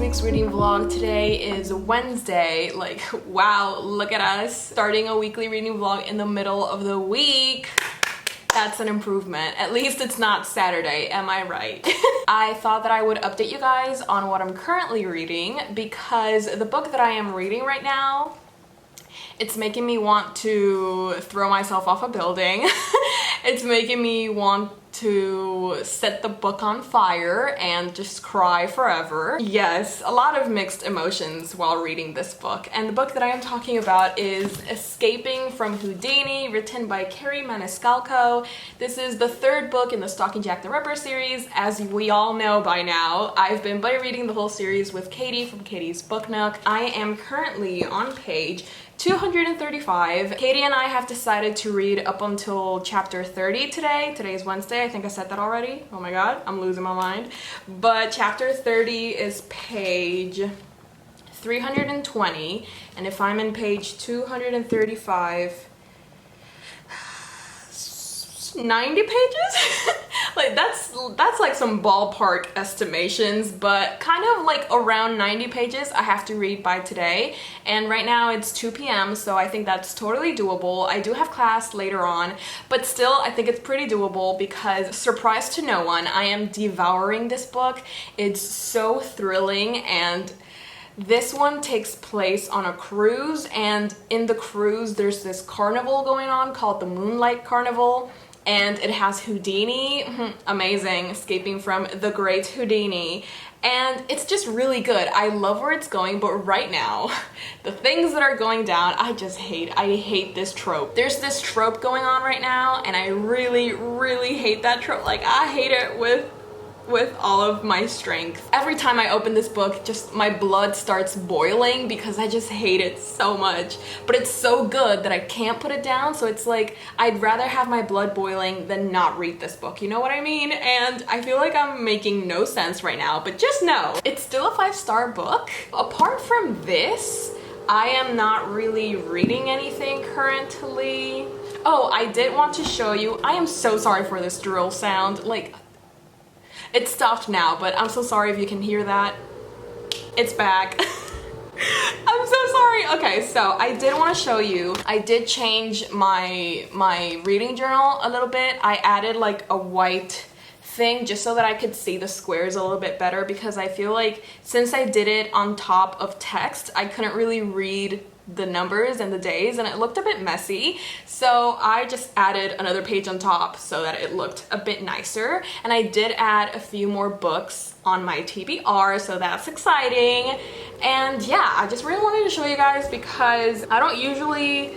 week's reading vlog. Today is Wednesday. Like, wow, look at us starting a weekly reading vlog in the middle of the week. That's an improvement. At least it's not Saturday, am I right? I thought that I would update you guys on what I'm currently reading because the book that I am reading right now, it's making me want to throw myself off a building. It's making me want to set the book on fire and just cry forever. Yes, a lot of mixed emotions while reading this book. And the book that I am talking about is Escaping from Houdini, written by Carrie Maniscalco. This is the third book in the Stalking Jack the Ripper series. As we all know by now, I've been reading the whole series with Katie from Katie's Book Nook. I am currently on page 235. Katie and I have decided to read up until chapter 30 today. Today is Wednesday. I think I said that already. Oh my god, I'm losing my mind. But chapter 30 is page 320, and if I'm in page 235, 90 pages? Like that's like some ballpark estimations, but kind of like around 90 pages I have to read by today. And right now it's 2 p.m. so I think that's totally doable. I do have class later on, but still I think it's pretty doable because, surprise to no one, I am devouring this book. It's so thrilling, and this one takes place on a cruise, and in the cruise there's this carnival going on called the Moonlight Carnival. And it has Houdini, amazing, escaping from the great Houdini. And it's just really good. I love where it's going, but right now, the things that are going down, I hate this trope. There's this trope going on right now, and I really, really hate that trope. Like, I hate it with all of my strength. Every time I open this book, just my blood starts boiling because I just hate it so much. But it's so good that I can't put it down, so it's like I'd rather have my blood boiling than not read this book, you know what I mean? And I feel like I'm making no sense right now, but just know, it's still a 5-star book. Apart from this, I am not really reading anything currently. Oh, I did want to show you, I am so sorry for this drill sound. Like, it stopped now, but I'm so sorry if you can hear that. It's back. I'm so sorry. Okay, so I did want to show you, I did change my reading journal a little bit. I added like a white thing just so that I could see the squares a little bit better, because I feel like since I did it on top of text, I couldn't really read the numbers and the days, and it looked a bit messy. So I just added another page on top so that it looked a bit nicer. And I did add a few more books on my TBR, so that's exciting. And yeah, I just really wanted to show you guys because I don't usually,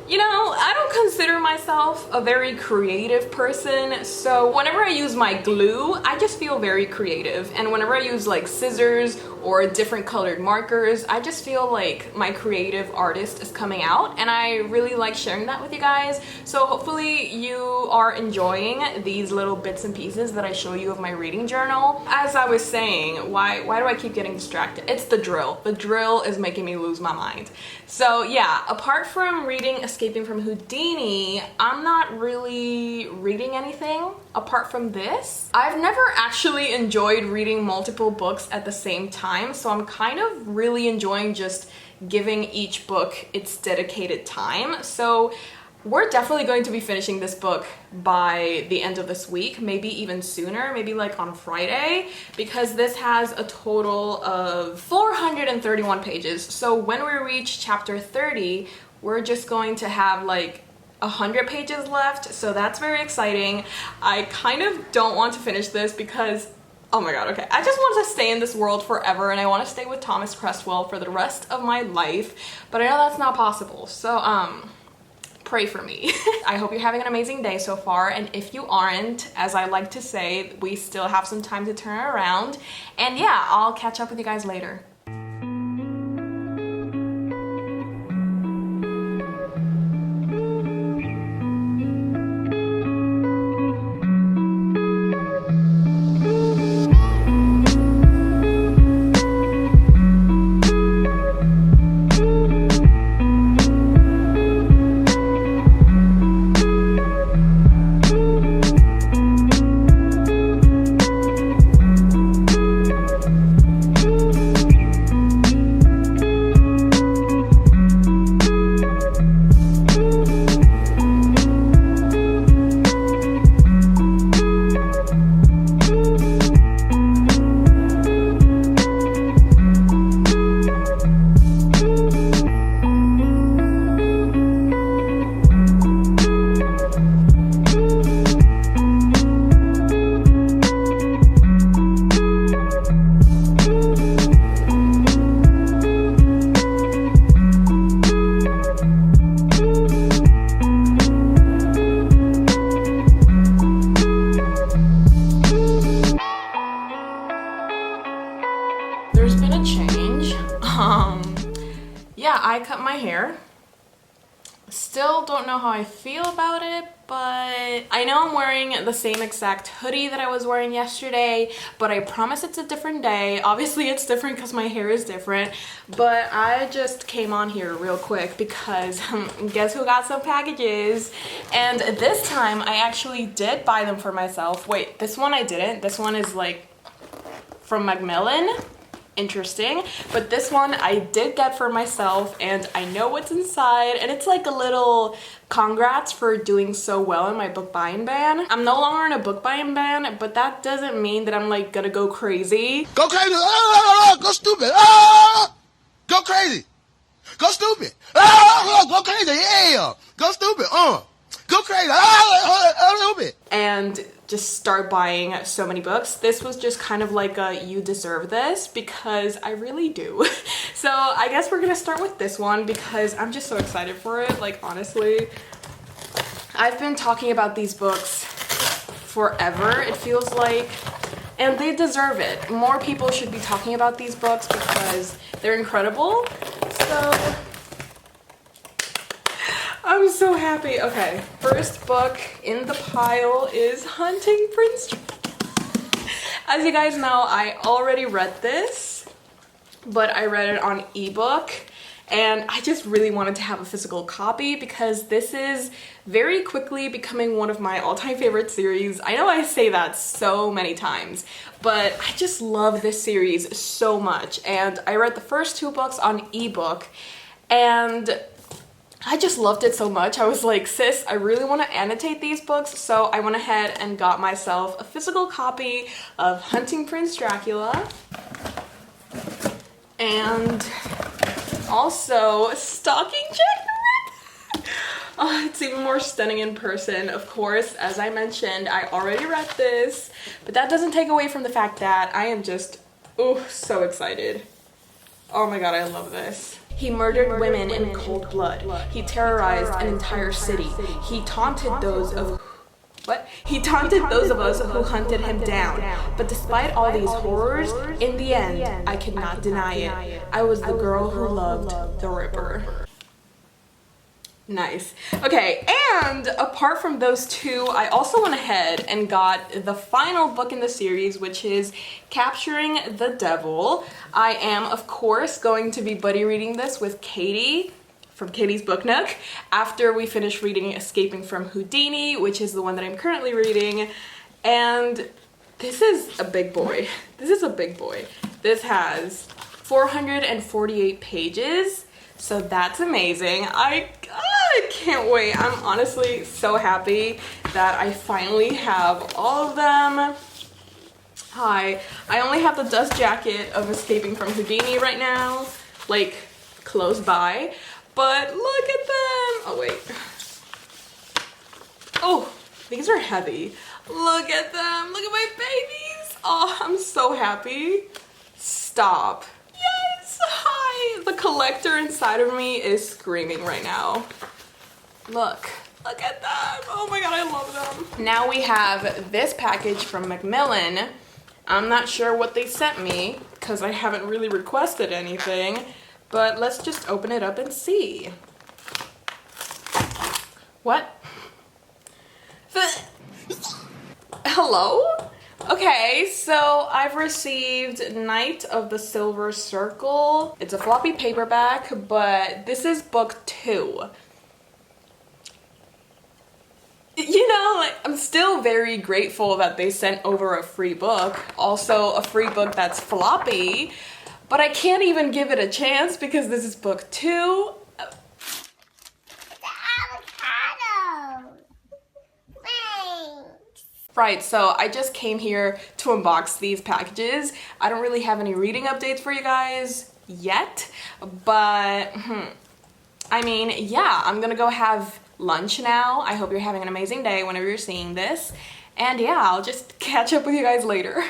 you know, I don't consider myself a very creative person, so whenever I use my glue, I just feel very creative. And whenever I use like scissors or different colored markers, I just feel like my creative artist is coming out, and I really like sharing that with you guys. So hopefully you are enjoying these little bits and pieces that I show you of my reading journal. As I was saying, why do I keep getting distracted? It's the drill. The drill is making me lose my mind. So yeah, apart from reading Escaping from Houdini, I'm not really reading anything apart from this. I've never actually enjoyed reading multiple books at the same time, so I'm kind of really enjoying just giving each book its dedicated time. So we're definitely going to be finishing this book by the end of this week, maybe even sooner, maybe like on Friday, because this has a total of 431 pages. So when we reach chapter 30, we're just going to have like 100 pages left, so that's very exciting. I kind of don't want to finish this because, oh my god, okay, I just want to stay in this world forever, and I want to stay with Thomas Cresswell for the rest of my life, but I know that's not possible, so pray for me. I hope you're having an amazing day so far, and if you aren't, as I like to say, we still have some time to turn around, and yeah, I'll catch up with you guys later. gonna change. Yeah, I cut my hair. Still don't know how I feel about it, but I know I'm wearing the same exact hoodie that I was wearing yesterday, but I promise it's a different day. Obviously it's different because my hair is different, but I just came on here real quick because guess who got some packages? And this time I actually did buy them for myself. Wait, this one I didn't. This one is like from Macmillan. Interesting, but this one I did get for myself and I know what's inside, and it's like a little congrats for doing so well in my book buying ban. I'm no longer in a book buying ban, but that doesn't mean that I'm like gonna go crazy. Go crazy, go stupid, go crazy, go stupid, go crazy, yeah, go stupid, go crazy, a little bit. And just start buying so many books. This was just kind of like a you deserve this, because I really do. So I guess we're gonna start with this one because I'm just so excited for it. Like honestly, I've been talking about these books forever, it feels like, and they deserve it. More people should be talking about these books because they're incredible. So I'm so happy. Okay, first book in the pile is Hunting Prince Dracula. As you guys know, I already read this, but I read it on ebook, and I just really wanted to have a physical copy because this is very quickly becoming one of my all-time favorite series. I know I say that so many times, but I just love this series so much, and I read the first 2 books on ebook, and I just loved it so much. I was like, sis, I really want to annotate these books, so I went ahead and got myself a physical copy of Hunting Prince Dracula, and also Stalking Jack the Ripper. Oh, it's even more stunning in person. Of course, as I mentioned, I already read this, but that doesn't take away from the fact that I am just, so excited. Oh my god, I love this. He murdered women in cold blood. He terrorized an entire city. He taunted those of us who hunted him down. But despite all these horrors, in the end, I could not deny it. I was the girl who loved the Ripper. Nice. Okay, and apart from those 2, I also went ahead and got the final book in the series, which is Capturing the Devil. I am, of course, going to be buddy reading this with Katie from Katie's Book Nook after we finish reading Escaping from Houdini, which is the one that I'm currently reading. And this is a big boy. This is a big boy. This has 448 pages. So that's amazing. I can't wait. I'm honestly so happy that I finally have all of them. Hi, I only have the dust jacket of Escaping from Houdini right now, like close by, but look at them. Oh wait. Oh, these are heavy. Look at them. Look at my babies. Oh, I'm so happy. Stop. Yes, hi! The collector inside of me is screaming right now. Look at them. Oh my god, I love them. Now we have this package from Macmillan. I'm not sure what they sent me because I haven't really requested anything, but let's just open it up and see. What? Hello? Okay, so I've received Knight of the Silver Circle. It's a floppy paperback, but this is book 2. You know, like, I'm still very grateful that they sent over a free book. Also, a free book that's floppy, but I can't even give it a chance because this is book 2. Right, so I just came here to unbox these packages. I don't really have any reading updates for you guys yet, but I mean, yeah, I'm gonna go have lunch now. I hope you're having an amazing day whenever you're seeing this, and yeah, I'll just catch up with you guys later.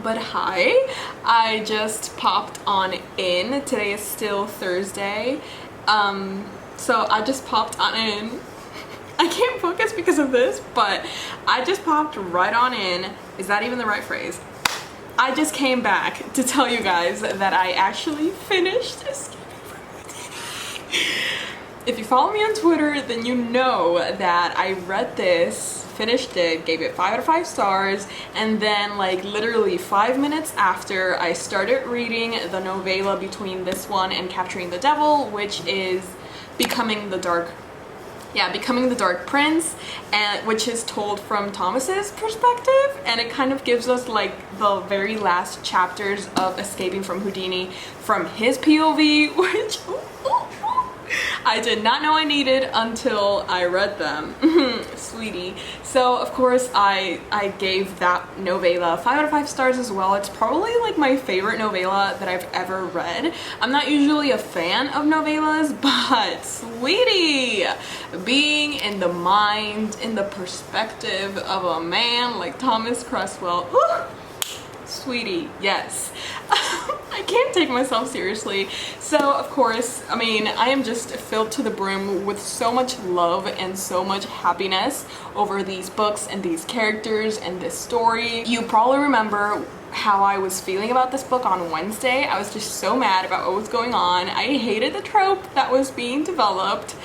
But hi, I just popped on in. Today is still Thursday. So I just popped on in. I can't focus because of this, but I just popped right on in. Is that even the right phrase? I just came back to tell you guys that I actually finished Escaping from Houdini. If you follow me on Twitter, then you know that I read this, finished it, gave it 5 out of 5 stars, and then like literally 5 minutes after, I started reading the novella between this one and Capturing the Devil, which is Becoming the Dark Prince, and which is told from Thomas's perspective, and it kind of gives us like the very last chapters of Escaping from Houdini from his POV, which I did not know I needed until I read them. Sweetie. So of course I gave that novella 5 out of 5 stars as well. It's probably like my favorite novella that I've ever read. I'm not usually a fan of novellas, but sweetie, being in the mind, in the perspective of a man like Thomas Cresswell, sweetie, yes. I can't take myself seriously. So of course, I mean, I am just filled to the brim with so much love and so much happiness over these books and these characters and this story. You probably remember how I was feeling about this book on Wednesday. I was just so mad about what was going on. I hated the trope that was being developed.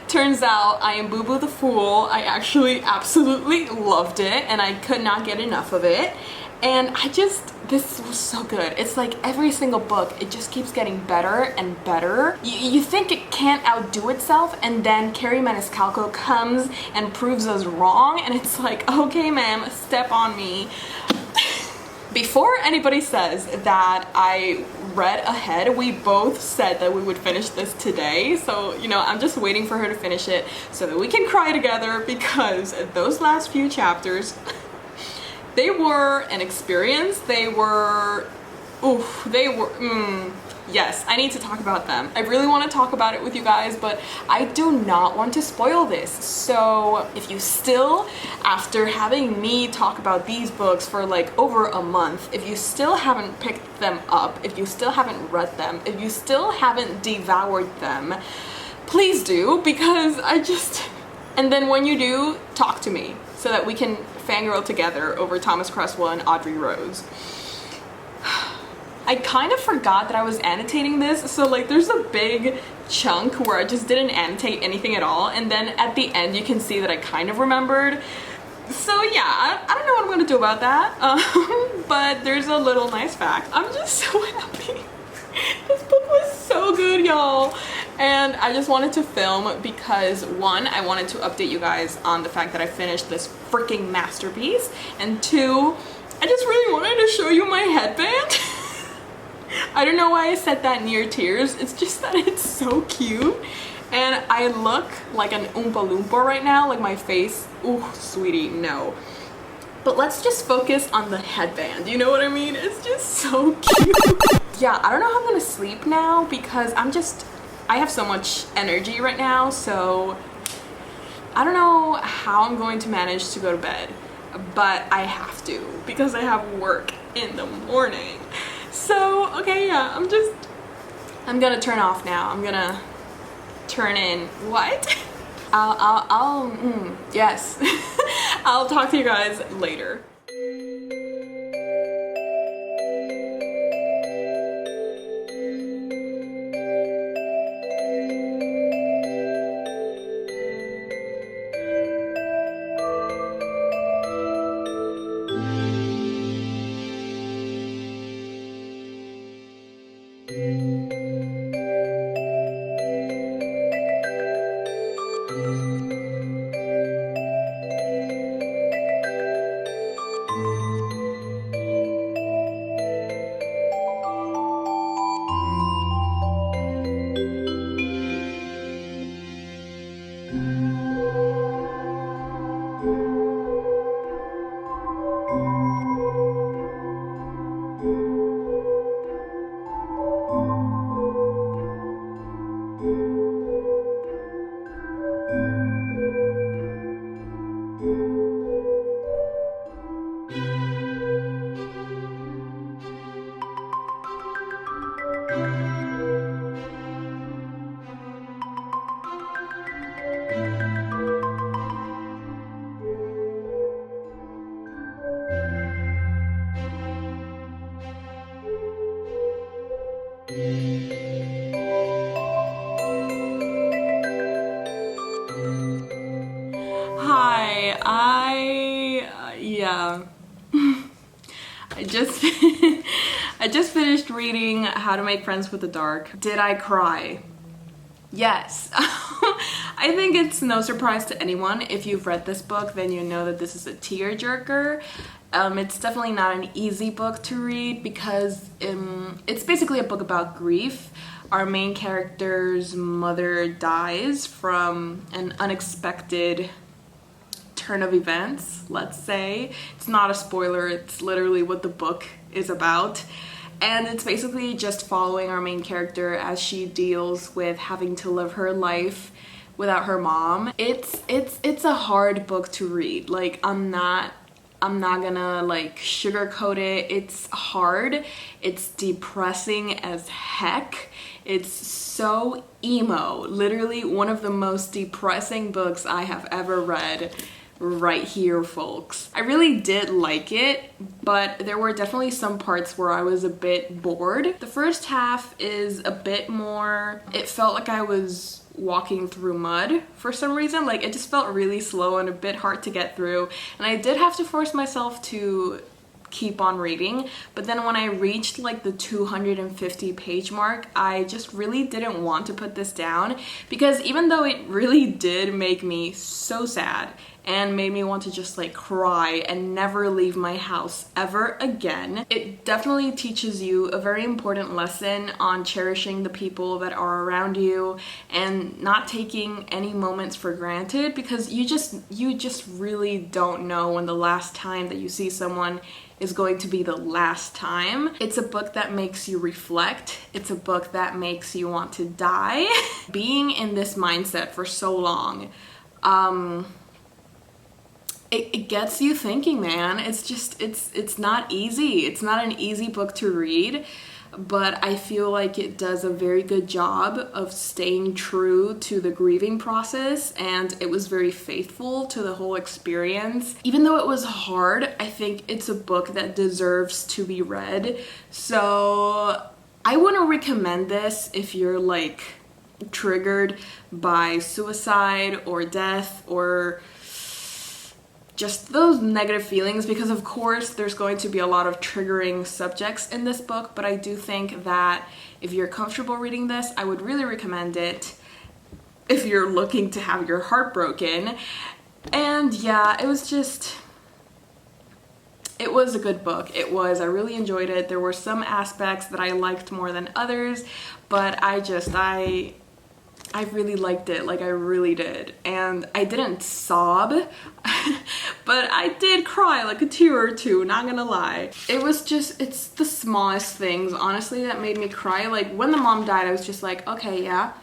Turns out I am Boo Boo the Fool. I actually absolutely loved it and I could not get enough of it. And this was so good. It's like every single book, it just keeps getting better and better. You think it can't outdo itself, and then Carrie Maniscalco comes and proves us wrong, and it's like, okay ma'am, step on me. Before anybody says that I read ahead, we both said that we would finish this today, so you know, I'm just waiting for her to finish it so that we can cry together, because those last few chapters they were an experience. Yes, I need to talk about them. I really want to talk about it with you guys, but I do not want to spoil this. So if you still, after having me talk about these books for like over a month, if you still haven't picked them up, if you still haven't read them, if you still haven't devoured them, please do, because and then when you do, talk to me so that we can fangirl together over Thomas Cresswell and Audrey Rose. I kind of forgot that I was annotating this, so like there's a big chunk where I just didn't annotate anything at all, and then at the end you can see that I kind of remembered. So yeah, I don't know what I'm gonna do about that, but there's a little nice fact. I'm just so happy. This book was so good, y'all. And I just wanted to film because, one, I wanted to update you guys on the fact that I finished this freaking masterpiece, and two, I just really wanted to show you my headband. I don't know why I said that near tears, it's just that it's so cute, and I look like an Oompa Loompa right now, like my face, ooh, sweetie, no. But let's just focus on the headband, you know what I mean? It's just so cute. Yeah, I don't know how I'm gonna sleep now because I have so much energy right now, so I don't know how I'm going to manage to go to bed, but I have to because I have work in the morning. So, okay, yeah, I'm gonna turn off now. I'm gonna turn in, what? Yes. I'll talk to you guys later. yeah. I just I just finished reading How to Make Friends with the Dark. Did I cry? Yes. I think it's no surprise to anyone. If you've read this book, then you know that this is a tearjerker. It's definitely not an easy book to read because it's basically a book about grief. Our main character's mother dies from an unexpected turn of events, let's say. It's not a spoiler, it's literally what the book is about. And it's basically just following our main character as she deals with having to live her life without her mom. It's a hard book to read. Like, I'm not gonna like sugarcoat it. It's hard. It's depressing as heck. It's so emo. Literally one of the most depressing books I have ever read. Right here, folks. I really did like it, but there were definitely some parts where I was a bit bored. The first half is a bit more, it felt like I was walking through mud for some reason. Like, it just felt really slow and a bit hard to get through, and I did have to force myself to keep on reading. But then when I reached like the 250 page mark, I just really didn't want to put this down, because even though it really did make me so sad and made me want to just like cry and never leave my house ever again, it definitely teaches you a very important lesson on cherishing the people that are around you and not taking any moments for granted, because you just really don't know when the last time that you see someone is going to be the last time. It's a book that makes you reflect. It's a book that makes you want to die. Being in this mindset for so long, it gets you thinking, man. It's just, it's not easy. It's not an easy book to read, but I feel like it does a very good job of staying true to the grieving process, and it was very faithful to the whole experience. Even though it was hard, I think it's a book that deserves to be read. So I wouldn't recommend this if you're like triggered by suicide or death or just those negative feelings, because of course there's going to be a lot of triggering subjects in this book, but I do think that if you're comfortable reading this, I would really recommend it if you're looking to have your heart broken. And yeah, it was a good book. I really enjoyed it. There were some aspects that I liked more than others, but I really liked it, like I really did. And I didn't sob, but I did cry like a tear or two, not gonna lie. It's the smallest things, honestly, that made me cry. Like when the mom died, I was just like, okay, yeah.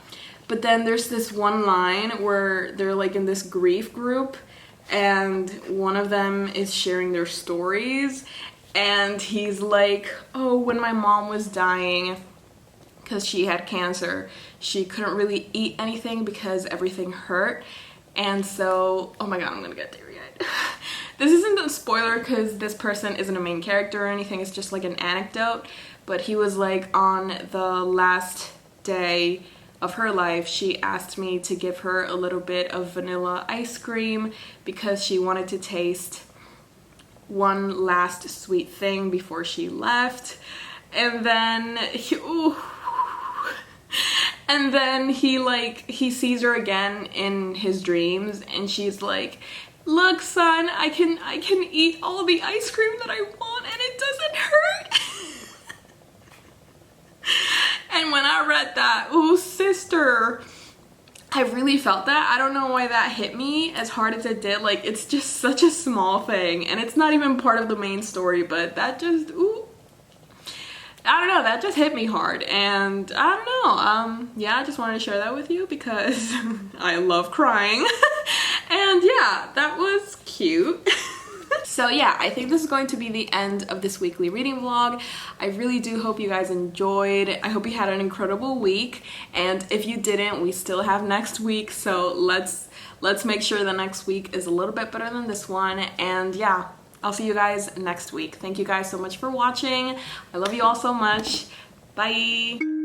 But then there's this one line where they're like in this grief group, and one of them is sharing their stories, and he's like, oh, when my mom was dying, because she had cancer, she couldn't really eat anything because everything hurt. And so, oh my god, I'm gonna get teary-eyed. This isn't a spoiler because this person isn't a main character or anything, it's just like an anecdote. But he was like, on the last day of her life, she asked me to give her a little bit of vanilla ice cream because she wanted to taste one last sweet thing before she left. And then he sees her again in his dreams, and she's like, look son, I can eat all the ice cream that I want and it doesn't hurt. And when I read that, ooh, sister, I really felt that. I don't know why that hit me as hard as it did. Like, it's just such a small thing, and it's not even part of the main story, but that just, ooh, I don't know, that just hit me hard. And I don't know, yeah, I just wanted to share that with you because I love crying. And yeah, that was cute. So yeah, I think this is going to be the end of this weekly reading vlog. I really do hope you guys enjoyed. I hope you had an incredible week, and if you didn't, we still have next week, so let's make sure the next week is a little bit better than this one. And yeah, I'll see you guys next week. Thank you guys so much for watching. I love you all so much. Bye.